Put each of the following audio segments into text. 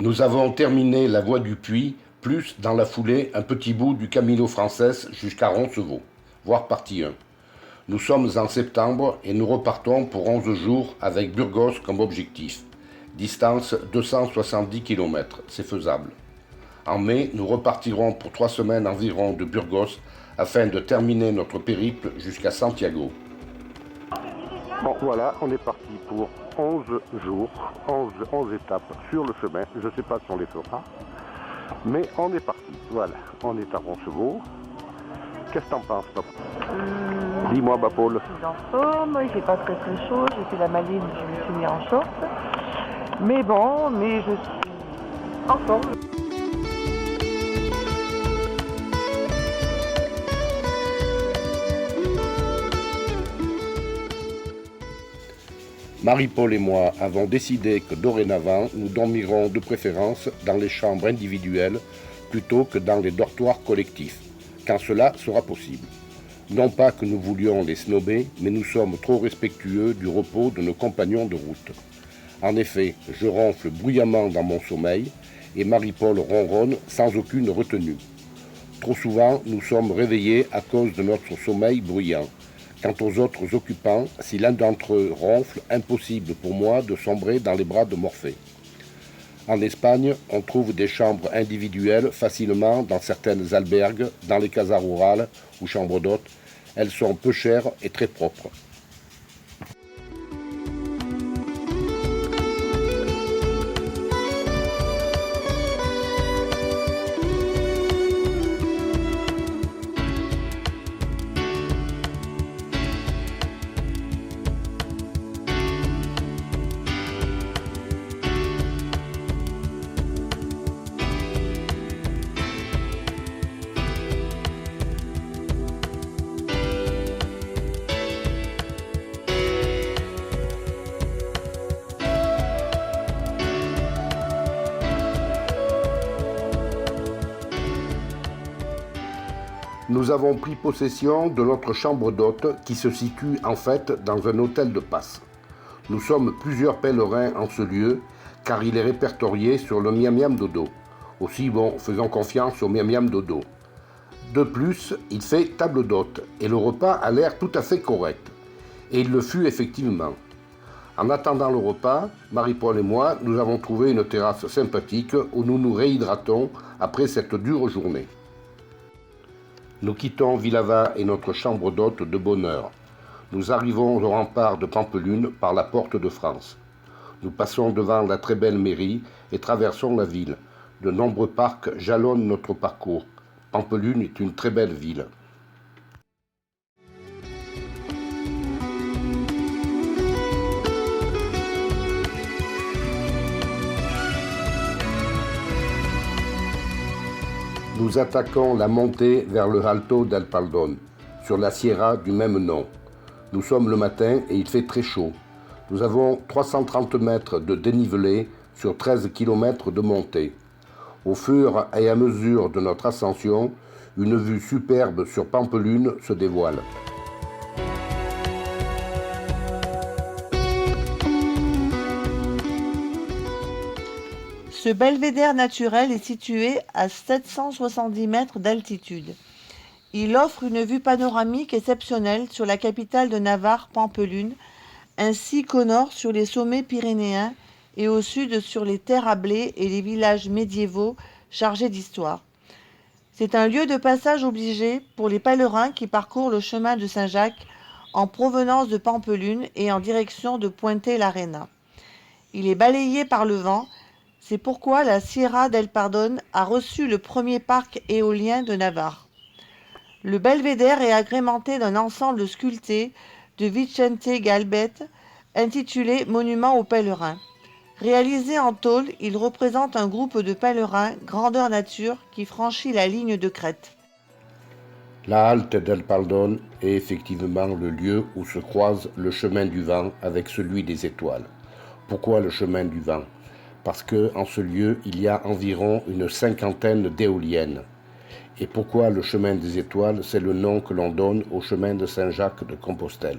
Nous avons terminé la voie du Puy, plus dans la foulée un petit bout du Camino Frances jusqu'à Roncevaux, voire partie 1. Nous sommes en septembre et nous repartons pour 11 jours avec Burgos comme objectif. Distance 270 km, c'est faisable. En mai, nous repartirons pour 3 semaines environ de Burgos afin de terminer notre périple jusqu'à Santiago. Bon voilà, on est parti pour 11 jours, 11 étapes sur le chemin. Je ne sais pas si on les fera, mais on est parti. Voilà, on est à Roncevaux. Qu'est-ce que t'en penses, papa? Dis-moi, Paul. Je suis en forme, il fait pas très très chaud, j'ai fait la maline, je me suis mis en short. Mais bon, mais je suis en forme. Marie-Paul et moi avons décidé que dorénavant, nous dormirons de préférence dans les chambres individuelles plutôt que dans les dortoirs collectifs, quand cela sera possible. Non pas que nous voulions les snober, mais nous sommes trop respectueux du repos de nos compagnons de route. En effet, je ronfle bruyamment dans mon sommeil et Marie-Paul ronronne sans aucune retenue. Trop souvent, nous sommes réveillés à cause de notre sommeil bruyant. Quant aux autres occupants, si l'un d'entre eux ronfle, impossible pour moi de sombrer dans les bras de Morphée. En Espagne, on trouve des chambres individuelles facilement dans certaines albergues, dans les casas rurales ou chambres d'hôtes. Elles sont peu chères et très propres. Nous avons pris possession de notre chambre d'hôte qui se situe en fait dans un hôtel de passe. Nous sommes plusieurs pèlerins en ce lieu car il est répertorié sur le Miam Miam Dodo. Aussi bon, faisons confiance au Miam Miam Dodo. De plus, il fait table d'hôte et le repas a l'air tout à fait correct. Et il le fut effectivement. En attendant le repas, Marie-Paul et moi, nous avons trouvé une terrasse sympathique où nous nous réhydratons après cette dure journée. Nous quittons Villava et notre chambre d'hôte de bonne heure. Nous arrivons au rempart de Pampelune par la porte de France. Nous passons devant la très belle mairie et traversons la ville. De nombreux parcs jalonnent notre parcours. Pampelune est une très belle ville. Nous attaquons la montée vers le Alto del Paldón, sur la sierra du même nom. Nous sommes le matin et il fait très chaud. Nous avons 330 mètres de dénivelé sur 13 km de montée. Au fur et à mesure de notre ascension, une vue superbe sur Pampelune se dévoile. Ce belvédère naturel est situé à 770 mètres d'altitude. Il offre une vue panoramique exceptionnelle sur la capitale de Navarre, Pampelune, ainsi qu'au nord sur les sommets pyrénéens et au sud sur les terres à blé et les villages médiévaux chargés d'histoire. C'est un lieu de passage obligé pour les pèlerins qui parcourent le chemin de Saint-Jacques en provenance de Pampelune et en direction de Puente-l'Arena. Il est balayé par le vent. C'est pourquoi la Sierra del Pardón a reçu le premier parc éolien de Navarre. Le belvédère est agrémenté d'un ensemble sculpté de Vicente Galbet intitulé Monument aux pèlerins. Réalisé en tôle, il représente un groupe de pèlerins grandeur nature qui franchit la ligne de crête. La halte del Paldón est effectivement le lieu où se croise le chemin du vent avec celui des étoiles. Pourquoi le chemin du vent ? Parce qu'en ce lieu, il y a environ une cinquantaine d'éoliennes. Et pourquoi le chemin des étoiles ? C'est le nom que l'on donne au chemin de Saint-Jacques de Compostelle.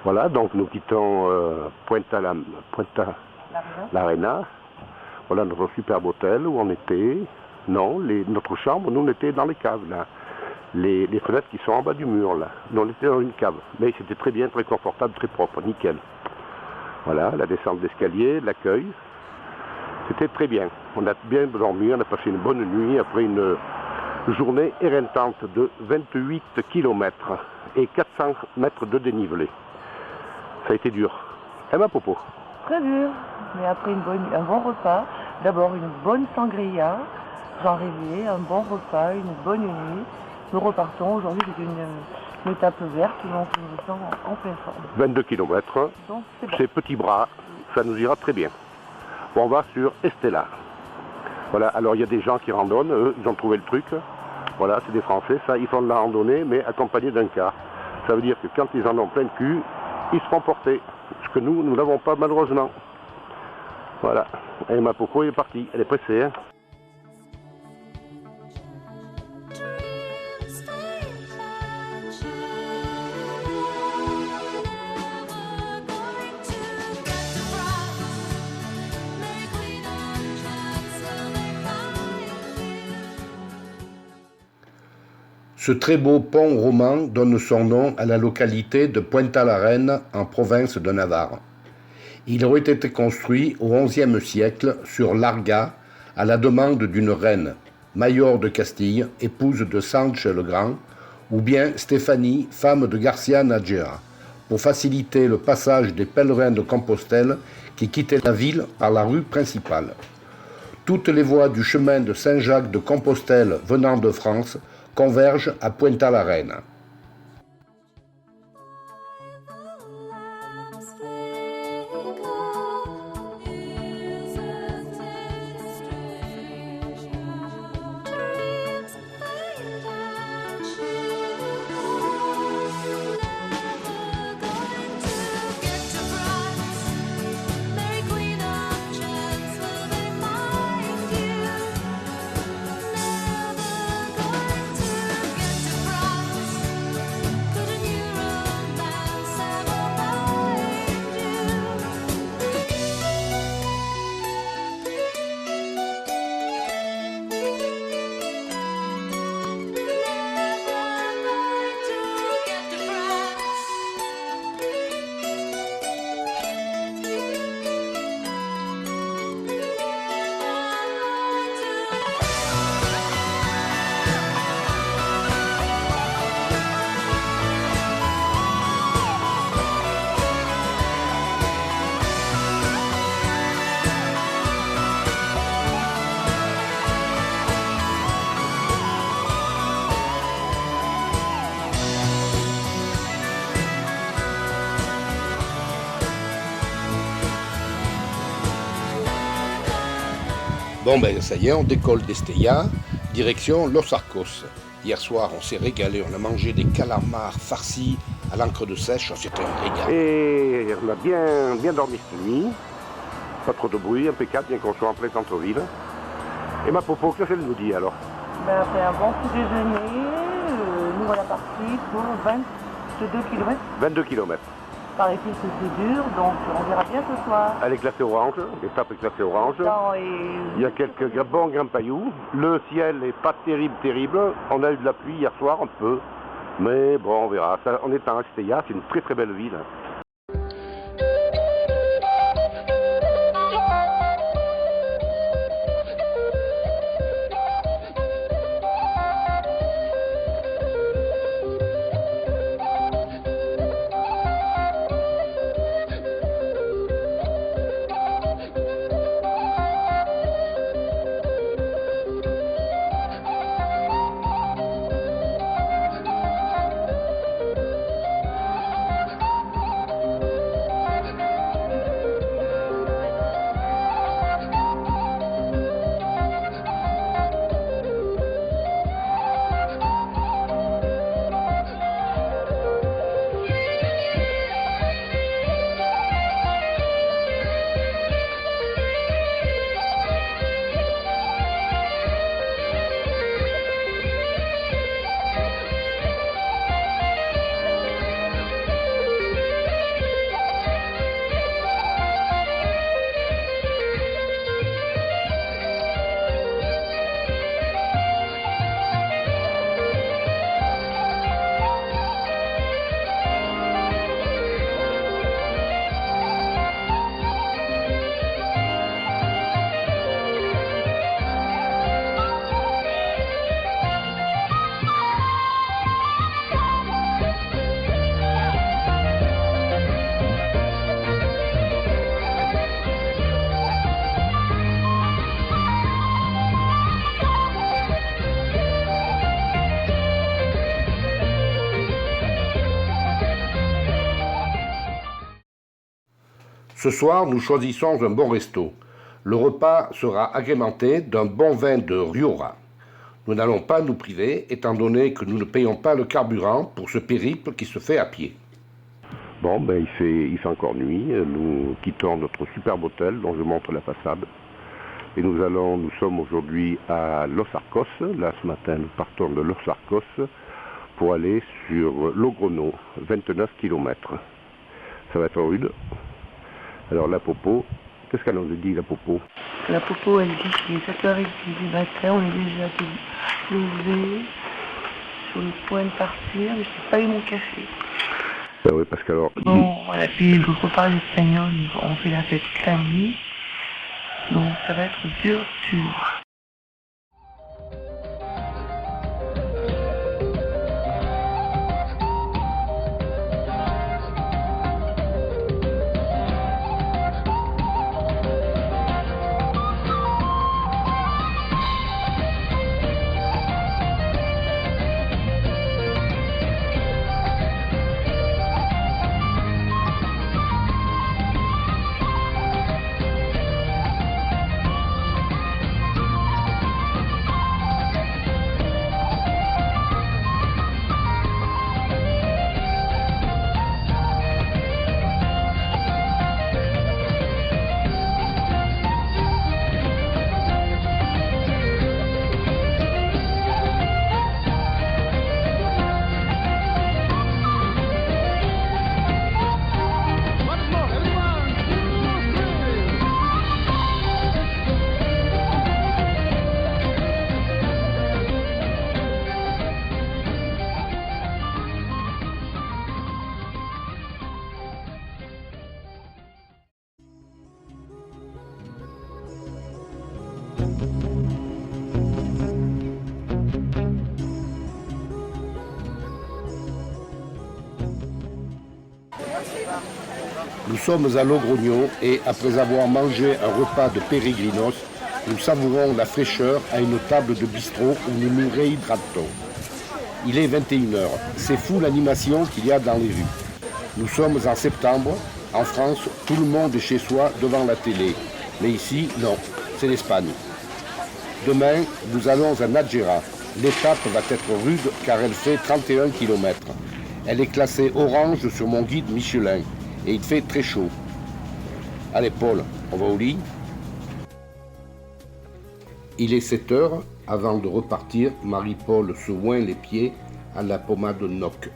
Voilà, donc nous quittons Punta l'Arena. Voilà notre superbe hôtel où on était. Non, notre chambre, nous on était dans les caves là. Les fenêtres qui sont en bas du mur là. Nous on était dans une cave. Mais c'était très bien, très confortable, très propre, nickel. Voilà, la descente d'escalier, l'accueil. C'était très bien. On a bien dormi, on a passé une bonne nuit après une journée éreintante de 28 km et 400 mètres de dénivelé. Ça a été dur. Et ma popo? Très dur, mais après un bon repas, d'abord une bonne sangria, j'en rêvais, un bon repas, une bonne nuit. Nous repartons, aujourd'hui c'est une étape verte, donc nous sommes en pleine forme. 22 km, c'est petits bras, ça nous ira très bien. Bon, on va sur Estella. Voilà, alors il y a des gens qui randonnent, eux, ils ont trouvé le truc. Voilà, c'est des Français, ça, ils font de la randonnée, mais accompagnés d'un car. Ça veut dire que quand ils en ont plein le cul, ils se font porter. Ce que nous ne l'avons pas malheureusement. Voilà, et ma popo est partie, elle est pressée. Hein. Ce très beau pont roman donne son nom à la localité de Punta la Reina en province de Navarre. Il aurait été construit au XIe siècle sur l'Arga à la demande d'une reine, Mayor de Castille, épouse de Sanche le Grand, ou bien Stéphanie, femme de Garcia Nájera, pour faciliter le passage des pèlerins de Compostelle qui quittaient la ville par la rue principale. Toutes les voies du chemin de Saint-Jacques de Compostelle venant de France convergent à Punta la Reina. Bon ben ça y est, on décolle d'Estella, direction Los Arcos. Hier soir on s'est régalé, on a mangé des calamars farcis à l'encre de sèche, c'était un régal. Et on a bien dormi cette nuit, pas trop de bruit, impeccable, bien qu'on soit en plein centre-ville. Et ma popo, qu'est-ce qu'elle nous dit alors? Ben, après un bon petit déjeuner, nous voilà partis pour 22 km. 22 km. Paraît-il que c'est dur, donc on verra bien ce soir. Elle est classée orange, l'étape est classée orange. Il y a quelques bons grands pailloux. Le ciel n'est pas terrible. On a eu de la pluie hier soir, un peu. Mais bon, on verra. Ça, on est en Estella, c'est une très très belle ville. Ce soir, nous choisissons un bon resto. Le repas sera agrémenté d'un bon vin de Rioja. Nous n'allons pas nous priver, étant donné que nous ne payons pas le carburant pour ce périple qui se fait à pied. Bon, il fait encore nuit. Nous quittons notre superbe hôtel dont je montre la façade. Et nous sommes aujourd'hui à Los Arcos. Là, ce matin, nous partons de Los Arcos pour aller sur Logroño, 29 km. Ça va être rude. Alors la Popo, qu'est-ce qu'elle nous dit, la Popo? La Popo, elle dit qu'il est 7h30 du matin, on est déjà levé, sur le point de partir, mais j'ai pas eu mon café. Ben oui, parce qu'alors... Bon, voilà, puis le repas espagnol, on fait la fête la nuit, donc ça va être dur. Nous sommes à Logroño et après avoir mangé un repas de peregrinos, nous savourons la fraîcheur à une table de bistrot où nous nous réhydratons. Il est 21h. C'est fou l'animation qu'il y a dans les rues. Nous sommes en septembre. En France, tout le monde est chez soi devant la télé. Mais ici, non, c'est l'Espagne. Demain, nous allons à Nájera. L'étape va être rude car elle fait 31 km. Elle est classée orange sur mon guide Michelin et il fait très chaud. Allez Paul, on va au lit? Il est 7h. Avant de repartir, Marie-Paul se oint les pieds à la pommade Noc.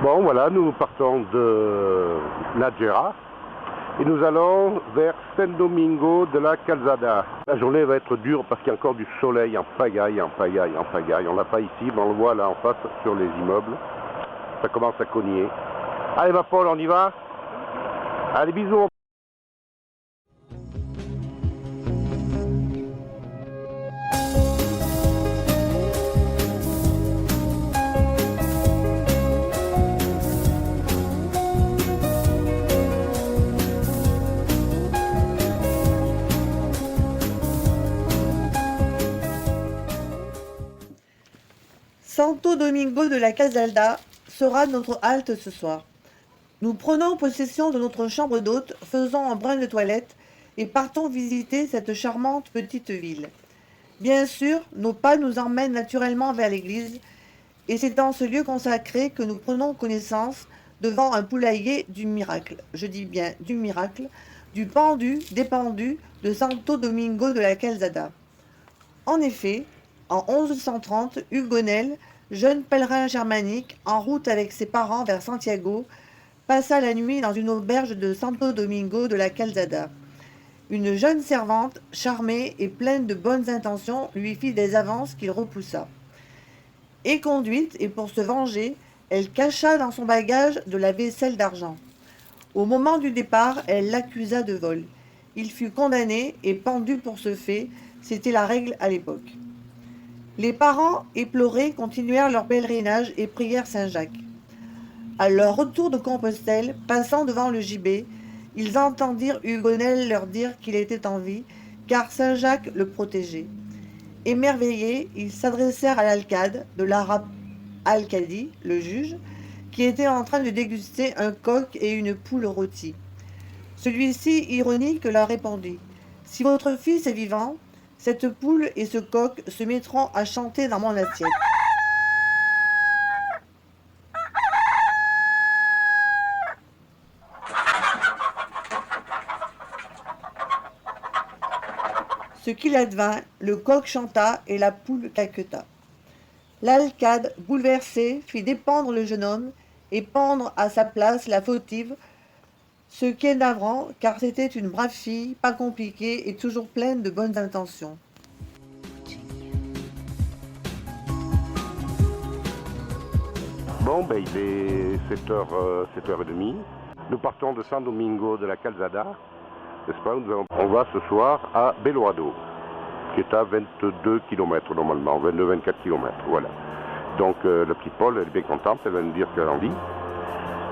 Bon, voilà, nous partons de Nájera et nous allons vers San Domingo de la Calzada. La journée va être dure parce qu'il y a encore du soleil en pagaille, en pagaille, en pagaille. On l'a pas ici, mais on le voit là en face sur les immeubles. Ça commence à cogner. Allez, va Paul, on y va? Allez, bisous. Santo Domingo de la Calzada sera notre halte ce soir. Nous prenons possession de notre chambre d'hôte, faisons un brin de toilette et partons visiter cette charmante petite ville. Bien sûr, nos pas nous emmènent naturellement vers l'église et c'est dans ce lieu consacré que nous prenons connaissance devant un poulailler du miracle. Je dis bien du miracle, du dépendu de Santo Domingo de la Calzada. En effet, en 1130, Hugonel, jeune pèlerin germanique, en route avec ses parents vers Santiago, passa la nuit dans une auberge de Santo Domingo de la Calzada. Une jeune servante, charmée et pleine de bonnes intentions, lui fit des avances qu'il repoussa. Éconduite et pour se venger, elle cacha dans son bagage de la vaisselle d'argent. Au moment du départ, elle l'accusa de vol. Il fut condamné et pendu pour ce fait, c'était la règle à l'époque. Les parents, éplorés, continuèrent leur pèlerinage et prièrent Saint-Jacques. À leur retour de Compostelle, passant devant le gibet, ils entendirent Hugonel leur dire qu'il était en vie, car Saint-Jacques le protégeait. Émerveillés, ils s'adressèrent à l'alcade de l'arabe Al-Kadi, le juge, qui était en train de déguster un coq et une poule rôtie. Celui-ci, ironique, leur répondit « Si votre fils est vivant, cette poule et ce coq se mettront à chanter dans mon assiette. » Ce qu'il advint, le coq chanta et la poule caqueta. L'alcade, bouleversé, fit dépendre le jeune homme et pendre à sa place la fautive, ce qui est navrant, car c'était une brave fille, pas compliquée et toujours pleine de bonnes intentions. Bon, ben il est 7h30. Nous partons de San Domingo de la Calzada. N'est-ce pas? On va ce soir à Belorado, qui est à 22 km normalement, 22-24 km, voilà. Donc la petite Paul, elle est bien contente, elle va nous dire ce qu'elle en dit.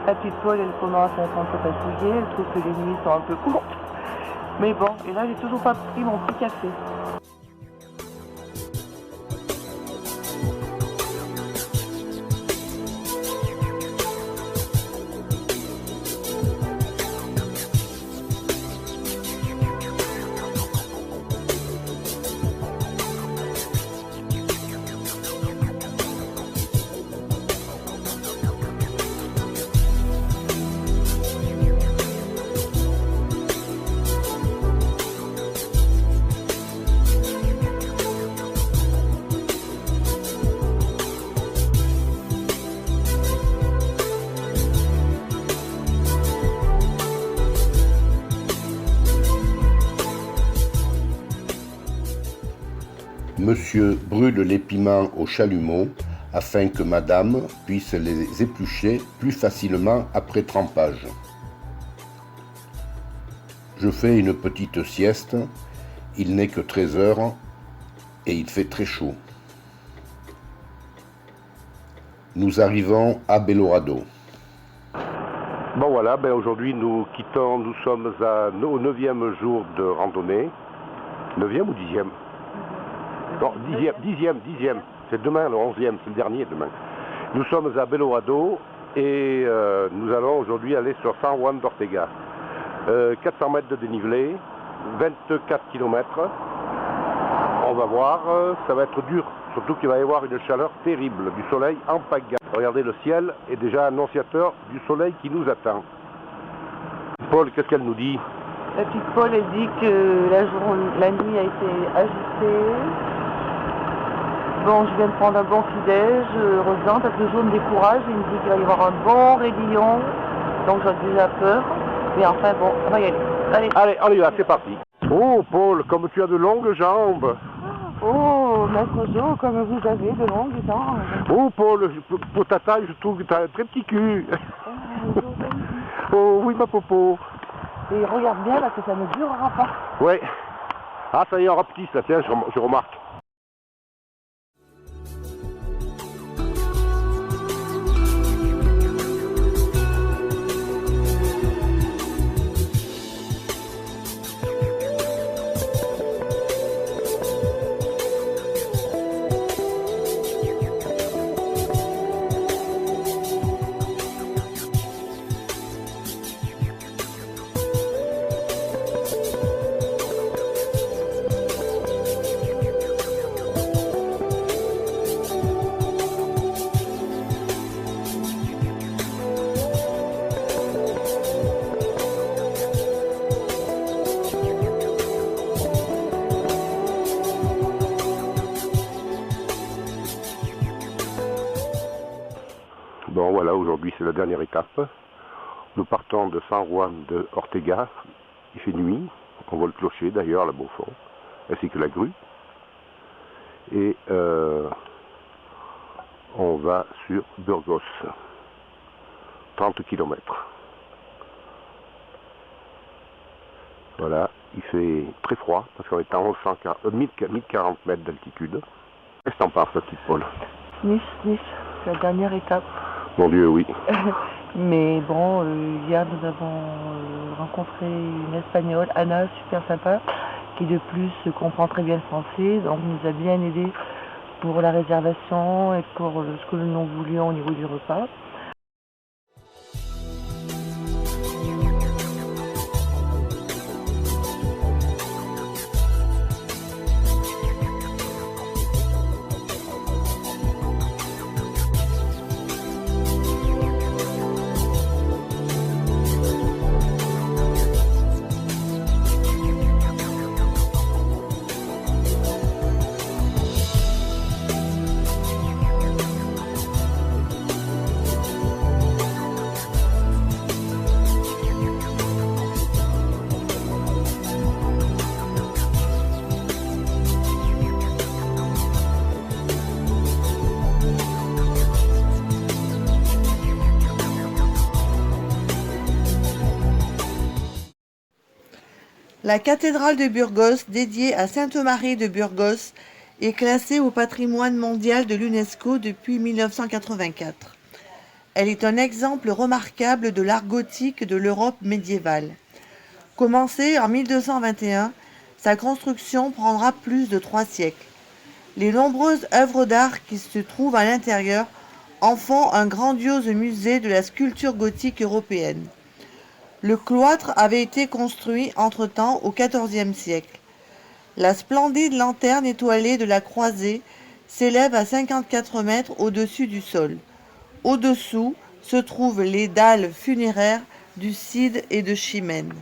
La petite Paul, elle commence à être un peu fatiguée, elle trouve que les nuits sont un peu courtes. Mais bon, et là, j'ai toujours pas pris mon petit café. Monsieur brûle les piments au chalumeau afin que madame puisse les éplucher plus facilement après trempage. Je fais une petite sieste, il n'est que 13 heures et il fait très chaud. Nous arrivons à Belorado. Bon voilà, ben aujourd'hui nous sommes au 9e jour de randonnée. 9e ou 10e? Non, 10e. C'est demain, le 11e, c'est le dernier demain. Nous sommes à Belorado et nous allons aujourd'hui aller sur San Juan d'Ortega. 400 mètres de dénivelé, 24 km. On va voir, ça va être dur, surtout qu'il va y avoir une chaleur terrible, du soleil en pagaille. Regardez, le ciel est déjà annonciateur du soleil qui nous attend. Paul, qu'est-ce qu'elle nous dit? La petite Paul, elle dit que la nuit a été agitée. Bon, je viens de prendre un bon petit-déj, heureusement, parce que le jour me décourage, il me dit qu'il va y avoir un bon raidillon, donc j'ai déjà peur. Mais enfin, bon, on va y aller. Allez, on y va, c'est parti. Oh, Paul, comme tu as de longues jambes. Oh, maître Jo, comme vous avez de longues jambes. Oh, Paul, pour ta taille, je trouve que tu as un très petit cul. Oh, oui, ma popo. Et regarde bien, parce que ça ne durera pas. Ouais. Ah, ça y est, on rapetisse, là, tiens, je remarque. Bon voilà, aujourd'hui c'est la dernière étape. Nous partons de San Juan de Ortega. Il fait nuit, on voit le clocher d'ailleurs là-bas au fond, ainsi que la grue. Et On va sur Burgos, 30 km. Voilà, il fait très froid parce qu'on est à 1040 mètres d'altitude. Qu'est-ce que t'en penses, petite Paul? Nice, c'est la dernière étape. Mon Dieu, oui. Mais bon, hier nous avons rencontré une Espagnole, Anna, super sympa, qui de plus comprend très bien le français, donc nous a bien aidé pour la réservation et pour ce que nous voulions au niveau du repas. La cathédrale de Burgos, dédiée à Sainte Marie de Burgos, est classée au patrimoine mondial de l'UNESCO depuis 1984. Elle est un exemple remarquable de l'art gothique de l'Europe médiévale. Commencée en 1221, sa construction prendra plus de 3 siècles. Les nombreuses œuvres d'art qui se trouvent à l'intérieur en font un grandiose musée de la sculpture gothique européenne. Le cloître avait été construit entre-temps au XIVe siècle. La splendide lanterne étoilée de la croisée s'élève à 54 mètres au-dessus du sol. Au-dessous se trouvent les dalles funéraires du Cid et de Chimène.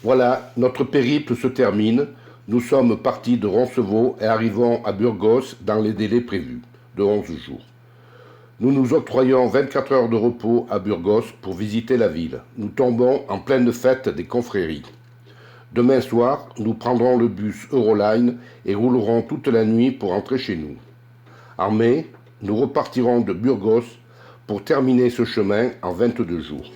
Voilà, notre périple se termine. Nous sommes partis de Roncevaux et arrivons à Burgos dans les délais prévus, de 11 jours. Nous nous octroyons 24 heures de repos à Burgos pour visiter la ville. Nous tombons en pleine fête des confréries. Demain soir, nous prendrons le bus Euroline et roulerons toute la nuit pour rentrer chez nous. En mai, nous repartirons de Burgos pour terminer ce chemin en 22 jours.